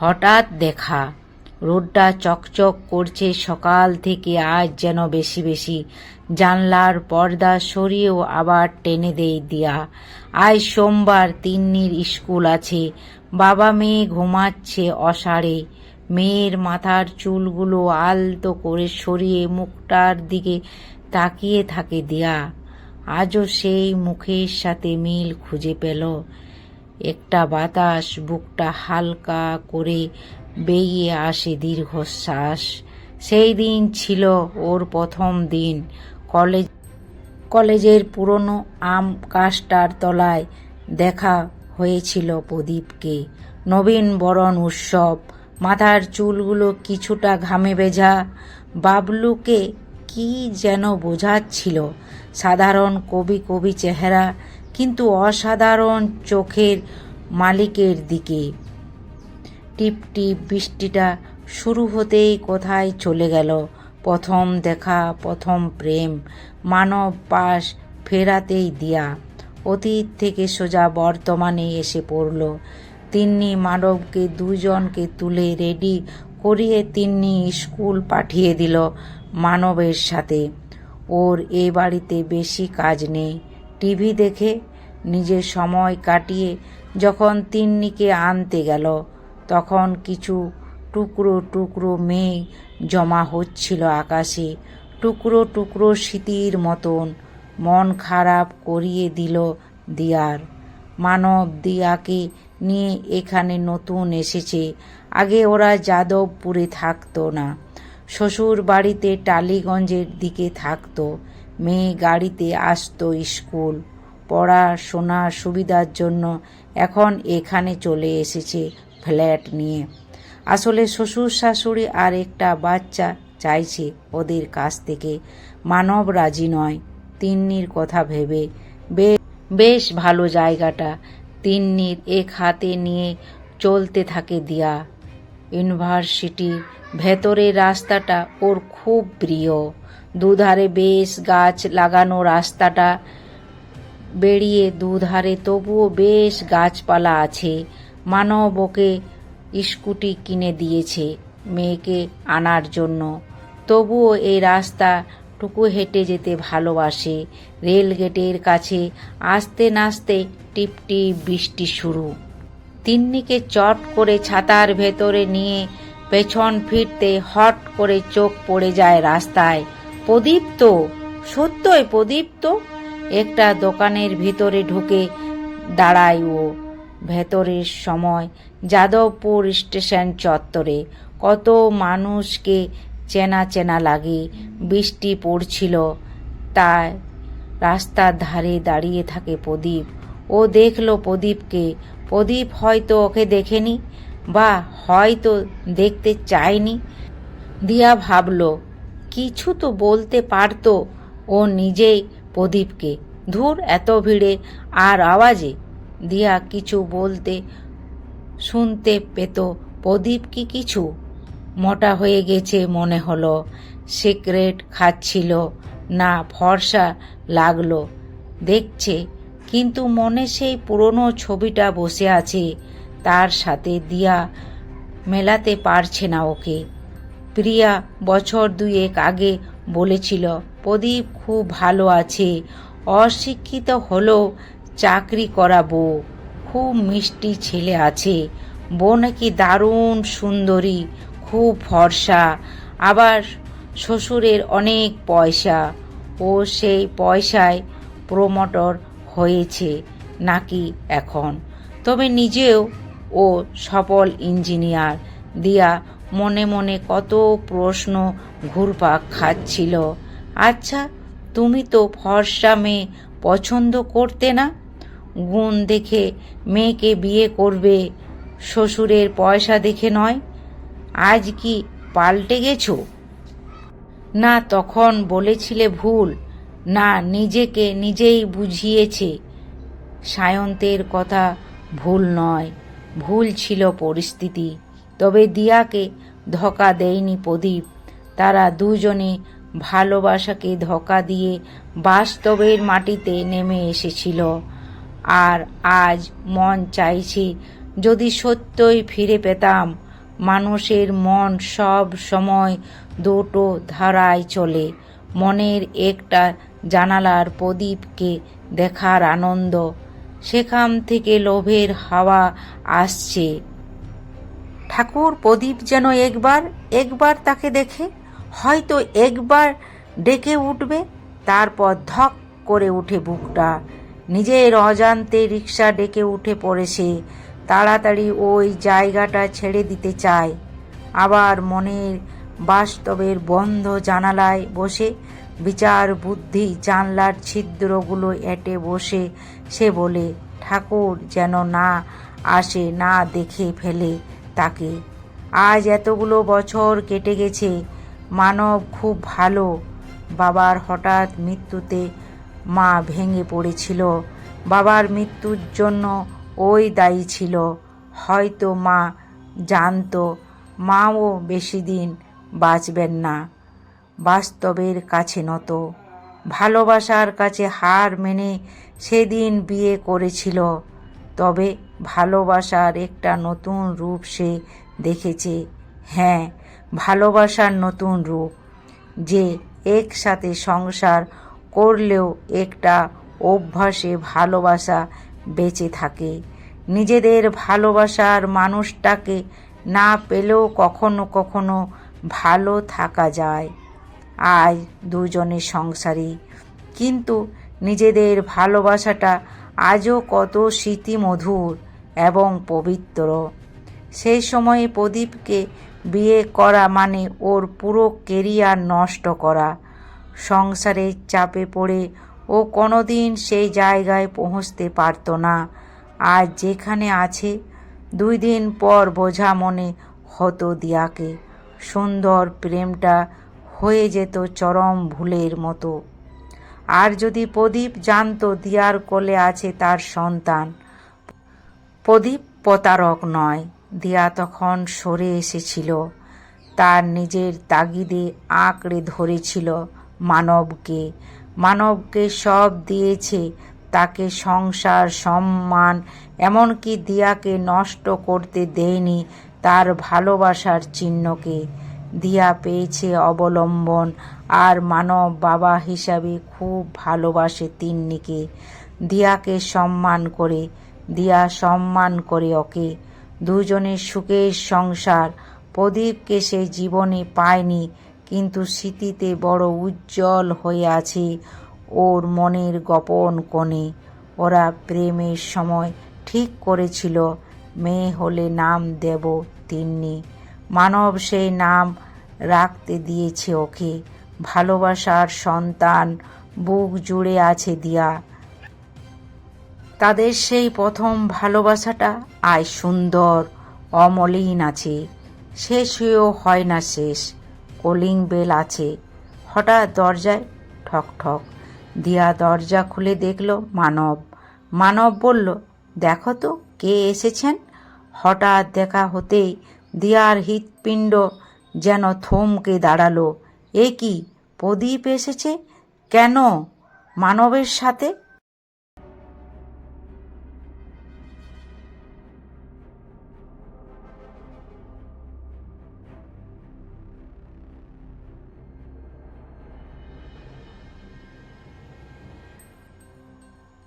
হঠাৎ দেখা। রোদটা চকচক করছে সকাল থেকে, আজ যেন বেশি বেশি। জানলার পর্দা সরিয়েও আবার টেনে দেয় দিয়া। আজ সোমবার, তিন্নির স্কুল আছে। বাবা মেয়ে ঘুমাচ্ছে অসাড়ে। মেয়ের মাথার চুলগুলো আলতো করে সরিয়ে মুখটার দিকে তাকিয়ে থাকে দিয়া। আজও সেই মুখের সাথে মিল খুঁজে পেল। একটা বাতাস বুকটা হালকা করে বেরিয়ে আসে দীর্ঘশ্বাস। সেই দিন ছিল ওর প্রথম দিন। কলেজের পুরনো আম গাছটার তলায় দেখা হয়েছিল প্রদীপকে। নবীন বরণ উৎসব। মাথার চুলগুলো কিছুটা ঘামে ভেজা। বাবলুকে কি যেন বোঝাচ্ছিল। সাধারণ কবি কবি চেহারা, কিন্তু অসাধারণ চোখের মালিকের দিকে। টিপ টিপ বৃষ্টিটা শুরু হতেই কোথায় চলে গেল প্রথম দেখা, প্রথম প্রেম। মানব পাশ ফেরাতেই দিয়া অতীত থেকে সোজা বর্তমানে এসে পড়ল। তিন্নি মানবকে দুজনকে তুলে রেডি করিয়ে তিন্নি স্কুল পাঠিয়ে দিল মানবের সাথে। ওর এ বাড়িতে বেশি কাজ নেই। টিভি দেখে নিজের সময় কাটিয়ে যখন তিন্নিকে আনতে গেল, তখন কিছু টুকরো টুকরো মেঘ জমা হচ্ছিল আকাশে, টুকরো টুকরো স্মৃতির মতন। মন খারাপ করিয়ে দিল দিয়ার। মানব দিয়াকে নিয়ে এখানে নতুন এসেছে। আগে ওরা যাদবপুরে থাকতো না, শ্বশুর বাড়িতে টালিগঞ্জের দিকে থাকতো। মেয়ে গাড়িতে আসতো স্কুল, পড়াশোনার সুবিধার জন্য এখন এখানে চলে এসেছে ফ্ল্যাট নিয়ে। আসলে শ্বশুর শাশুড়ি আর একটা বাচ্চা চাইছে ওদের কাছ থেকে। মানব রাজি নয় তিন্নির কথা ভেবে। বেশ ভালো জায়গাটা। তিন্নির এক হাতে নিয়ে চলতে থাকে দিয়া। ইউনিভার্সিটির ভেতরের রাস্তাটা ওর খুব প্রিয়। দুধারে বেশ গাছ লাগানো রাস্তাটা বেরিয়ে দুধারে তবুও বেশ গাছপালা আছে। মানব ওকে স্কুটি কিনে দিয়েছে মেয়েকে আনার জন্য। তবুও এই রাস্তা টুকু হেঁটে যেতে ভালোবাসে। রেল গেটের কাছে আসতে নাচতে টিপটিপ বৃষ্টি শুরু। তিন্নিকে চট করে ছাতার ভেতরে নিয়ে পেছন ফিরতে হট করে চোখ পড়ে যায় রাস্তায়। প্রদীপ তো, সত্যই প্রদীপ তো। একটা দোকানের ভিতরে ঢুকে দাঁড়ায় ও। ভেতরের সময় যাদবপুর স্টেশন চত্বরে কত মানুষকে চেনা চেনা লাগে। বৃষ্টি পড়ছিল, তাই রাস্তার ধারে দাঁড়িয়ে থাকে প্রদীপ। ও দেখল প্রদীপকে। প্রদীপ হয়তো ওকে দেখেনি, বা হয়তো দেখতে চায়নি। দিয়া ভাবল কিছু তো বলতে পারত ও নিজেই প্রদীপকে। ধুর, এত ভিড়ে আর আওয়াজে। দিয়া কিছু বলতে শুনতে পেত প্রদীপ কি কিছু? মোটা হয়ে গেছে মনে হলো। সিগারেট খাচ্ছিল না, ফর্সা লাগলো দেখছে, কিন্তু মনে সেই পুরনো ছবিটা বসে আছে তার সাথে। দিয়া মেলাতে পারছে না ওকে। প্রিয়া বছর দুয়েক আগে বলেছিল প্রদীপ খুব ভালো আছে, অশিক্ষিত হলেও চাকরি করা বউ, খুব মিষ্টি ছেলে আছে। বউ নাকি দারুণ সুন্দরী, খুব ফর্সা, আবার শ্বশুরের অনেক পয়সা। ও সেই পয়সায় প্রমোটর হয়েছে নাকি এখন, তবে নিজেও ও সফল ইঞ্জিনিয়ার। দিয়া মনে মনে কত প্রশ্ন ঘুরপাক খাচ্ছিল। আচ্ছা, তুমি তো ফর্সা মেয়ে পছন্দ করতে না? গুণ দেখে মেয়েকে বিয়ে করবে, শ্বশুরের পয়সা দেখে নয়। আজ কি পাল্টে গেছো? না তখন বলেছিলে ভুল? না নিজেকে নিজেই বুঝিয়েছে সায়ন্তের কথা ভুল নয়, ভুল ছিল পরিস্থিতি। তবে দিয়াকে ধোঁকা দেয়নি প্রদীপ। তারা দুজনে ভালোবাসাকে ধোঁকা দিয়ে বাস্তবের মাটিতে নেমে এসেছিল। আর আজ মন চাইছে যদি সত্যই ফিরে পেতাম মানুষের মন সব সময় দুটো ধারায় চলে, মনের একটা জানালার প্রদীপকে দেখার আনন্দ, সেখান থেকে লোভের হাওয়া আসছে। ঠাকুর প্রদীপ যেন একবার তাকে দেখে, হয়তো একবার ডেকে উঠবে, তারপর ধক করে উঠে বুকটা। নিজের অজান্তে রিকশা ডেকে উঠে পড়েছে, তাড়াতাড়ি ওই জায়গাটা ছেড়ে দিতে চায়। আবার মনের বাস্তবের বন্ধ জানালায় বসে বিচার বুদ্ধি জানলার ছিদ্রগুলো এঁটে বসে সে বলে, ঠাকুর যেন না আসে, না দেখে ফেলে তাকে। আজ এতগুলো বছর কেটে গেছে, মানব খুব ভালো। বাবার হঠাৎ মৃত্যুতে মা ভেঙে পড়েছিল, বাবার মৃত্যুর জন্য ওই দায়ী ছিল। হয়তো মা জানতো মাও বেশি দিন বাঁচবেন না। বাস্তবের কাছে নত, ভালোবাসার কাছে হার মেনে সেদিন বিয়ে করেছিল। তবে ভালোবাসার একটা নতুন রূপ সে দেখেছে। হ্যাঁ, ভালোবাসার নতুন রূপ, যে একসাথে সংসার করলেও একটা অভ্যাসে ভালোবাসা বেঁচে থাকে। নিজেদের ভালোবাসার মানুষটাকে না পেলেও কখনো কখনো ভালো থাকা যায়। আজ দুজনে সংসারী, কিন্তু নিজেদের ভালোবাসাটা আজও কত স্মৃতিমধুর এবং পবিত্র। সেই সময়ে প্রদীপকে বিয়ে করা মানে ওর পুরো কেরিয়ার নষ্ট করা। সংসারের চাপে পড়ে ও কোনোদিন সেই জায়গায় পৌঁছতে পারত না। আজ যেখানে আছে, 2 দিন পর বোঝা মনে হতো দিয়াকে। সুন্দর প্রেমটা হয়ে যেত চরম ভুলের মতো। আর যদি প্রদীপ জানতো দিয়ার কোলে আছে তার সন্তান। প্রদীপ প্রতারক নয়, দিয়া তখন সরে এসেছিল, তার নিজের তাগিদে আঁকড়ে ধরেছিল মানবকে। মানবকে সব দিয়েছে, তাকে সংসার, সম্মান, এমনকি দিয়াকে নষ্ট করতে দেয়নি তার ভালোবাসার চিহ্নকে। দিয়া পেয়েছে অবলম্বন, আর মানব বাবা হিসাবে খুব ভালোবাসে তিন্নিকে। দিয়াকে সম্মান করে, দিয়া সম্মান করে ওকে। দুজনের সুখের সংসার। প্রদীপকে সে জীবনে পায়নি, কিন্তু স্মৃতিতে বড় উজ্জ্বল হয়ে আছে ওর মনের গোপন কোণে। ওরা প্রেমের সময় ঠিক করেছিল মেয়ে হলে নাম দেব তিন্নি। মানব সেই নাম রাখতে দিয়েছে ওকে। ভালোবাসার সন্তান, বুক জুড়ে আছে দিয়া। তাদের সেই প্রথম ভালোবাসাটা আজ সুন্দর, অমলিন আছে। শেষ হয়েও হয় না শেষ। কলিং বেল আছে। হঠাৎ দরজায় ঠক ঠক। দিয়া দরজা খুলে দেখল মানব। মানব বলল, দেখো তো কে এসেছেন। হঠাৎ দেখা হতেই দিয়ার হৃৎপিণ্ড যেন থমকে দাঁড়ালো। এ কি, প্রদীপ এসেছে কেন মানবের সাথে?